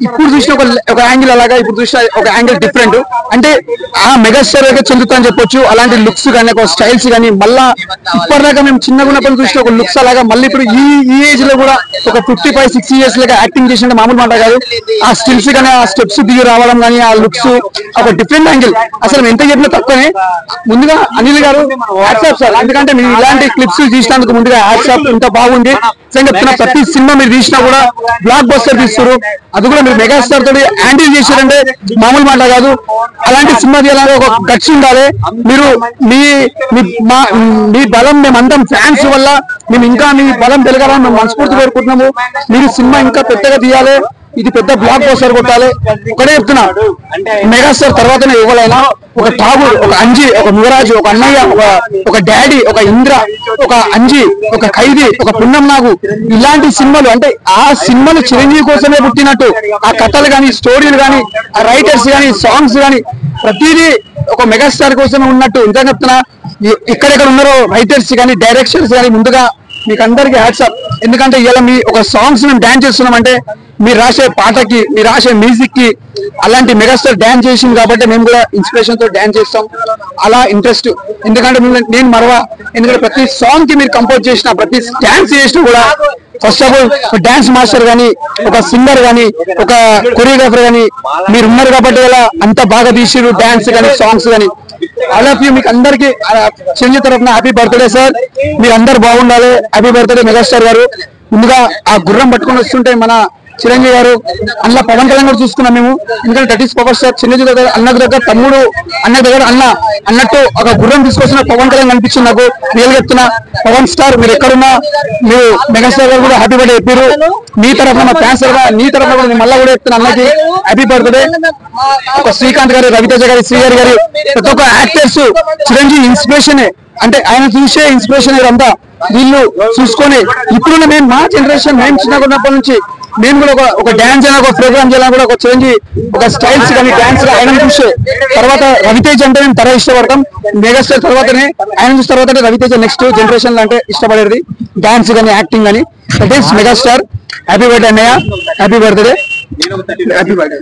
ఇప్పుడు చూసిన ఒక యాంగిల్ అలాగా, ఇప్పుడు చూసిన ఒక యాంగిల్ డిఫరెంట్. అంటే ఆ మెగాస్టార్ అయితే చెందుతా అని చెప్పొచ్చు. అలాంటి లుక్స్ కానీ ఒక స్టైల్స్ కానీ మళ్ళా ఇప్పటిదాకా మేము చిన్నగా ఉన్నప్పుడు చూసిన ఒక లుక్స్ అలాగా మళ్ళీ ఇప్పుడు ఈ ఏజ్ లో కూడా ఒక 55-60 years లాగా యాక్టింగ్ చేసిన మామూలు మాట కాదు. ఆ స్టిల్స్ కానీ ఆ స్టెప్స్ దిగి రావడం కానీ ఆ లుక్స్ ఒక డిఫరెంట్ యాంగిల్. అసలు ఎంత చెప్పినా తక్కువనే. ముందుగా అనిల్ గారు హ్యాట్సాప్ సార్, ఎందుకంటే మీరు ఇలాంటి క్లిప్స్ తీసినందుకు ముందుగా హ్యాట్సాప్. ఇంత బాగుంది చెప్తున్నా. ప్రతి సినిమా మీరు తీసినా కూడా బ్లాక్ బస్టర్ తీస్తారు. అది కూడా మీరు మెగాస్టార్ తోటి హ్యాండిల్ చేశారంటే మామూలు మాట కాదు. అలాంటి సినిమా తీయాలని ఒక గట్స్ ఉండాలి. మీరు మీ బలం మేమందరం ఫ్యాన్స్ వల్ల మేము ఇంకా మీ బలం పెరగాలని మేము మనస్ఫూర్తి కోరుకుంటున్నాము. మీరు సినిమా ఇంకా పెద్దగా తీయాలి, ఇది పెద్ద బ్లాక్ బస్టర్ కొట్టాలి. ఒకటే చెప్తున్నా, మెగాస్టార్ తర్వాతనే ఎవరైనా ఒక ఠాగూర్, ఒక అంజీ, ఒక యువరాజు, ఒక అన్నయ్య, ఒక డాడీ, ఒక ఇంద్ర, ఒక అంజీ, ఒక ఖైదీ, ఒక పున్నం నాగు, ఇలాంటి సినిమాలు అంటే ఆ సినిమాలు చిరంజీవి కోసమే పుట్టినట్టు. ఆ కథలు కానీ, స్టోరీలు కానీ, ఆ రైటర్స్ కానీ, సాంగ్స్ కానీ ప్రతిదీ ఒక మెగాస్టార్ కోసమే ఉన్నట్టు. ఇంకా చెప్తున్నా, ఎక్కడెక్కడ ఉన్నారో రైటర్స్ కానీ, డైరెక్షన్స్ కానీ ముందుగా మీకు అందరికీ హ్యాట్సాప్. ఎందుకంటే ఇలా మీ ఒక సాంగ్స్ మేము డాన్స్ చేస్తున్నామంటే మీరు రాసే పాటకి, మీరు రాసే మ్యూజిక్ కి అలాంటి మెగాస్టార్ డాన్స్ చేసింది కాబట్టి మేము కూడా ఇన్స్పిరేషన్ తో డాన్స్ చేస్తాం. అలా ఇంట్రెస్ట్. ఎందుకంటే నేను మరవా, ఎందుకంటే ప్రతి సాంగ్ కి మీరు కంపోజ్ చేసిన, ప్రతి డాన్స్ చేసిన కూడా ఫస్ట్ ఆఫ్ ఆల్ ఒక డాన్స్ మాస్టర్ కానీ, ఒక సింగర్ కానీ, ఒక కొరియోగ్రాఫర్ కానీ మీరు ఉన్నారు కాబట్టి ఇలా అంత బాగా తీసిరు డాన్స్ కానీ, సాంగ్స్ కానీ. ఆల్ ఆఫ్ యూ, మీకు అందరికి చిరంజీవి తరఫున హ్యాపీ బర్త్డే సార్. మీరు అందరు బాగుండాలి. హ్యాపీ బర్త్డే మెగాస్టార్ గారు. ముందుగా ఆ గుర్రం పట్టుకొని వస్తుంటే మన చిరంజీవి గారు, అన్న పవన్ కళ్యాణ్ కూడా చూసుకున్నాం మేము. ఎందుకంటే that is power star. Chiranjeevi దగ్గర అన్నకు దగ్గర తమ్ముడు, అన్న దగ్గర అన్న అన్నట్టు ఒక గుర్రం తీసుకొస్తున్న పవన్ కళ్యాణ్ అనిపించింది నాకు. రియల్ చెప్తున్నా, పవన్ స్టార్ మీరు ఎక్కడున్నా మీరు మెగాస్టార్ గారు కూడా హ్యాపీ బర్త్డే చెప్పారు. మీ తరఫున మా ఫ్యాన్స్ తరఫున, నీ తరఫున కూడా మళ్ళీ కూడా చెప్తున్నా అన్నకి హ్యాపీ బర్త్డే. ఒక శ్రీకాంత్ గారు, రవితేజ గారి, శ్రీగారి గారి ప్రతి ఒక్క యాక్టర్స్ చిరంజీవి ఇన్స్పిరేషనే. అంటే ఆయన చూసే ఇన్స్పిరేషన్ అంతా వీళ్ళు చూసుకొని ఇప్పుడున్న మేము మా జనరేషన్, మేము చిన్నగా ఉన్నప్పటి నుంచి మేము కూడా ఒక డాన్స్ అయినా ఒక ప్రోగ్రామ్ చేయాలని కూడా ఒక చిరంజీవి ఒక స్టైల్స్ కానీ డాన్స్ ఆయన చూసే తర్వాత రవితేజ అంటే మేము తర్వాత ఇష్టపడతాం. మెగాస్టార్ తర్వాతనే ఆయన చూసిన తర్వాతనే రవితేజ నెక్స్ట్ జనరేషన్ అంటే ఇష్టపడేది డాన్స్ కానీ యాక్టింగ్ కానీ. That is megastar. Happy birthday అన్నయ్య, హ్యాపీ బర్త్డే, హ్యాపీ బర్త్డే.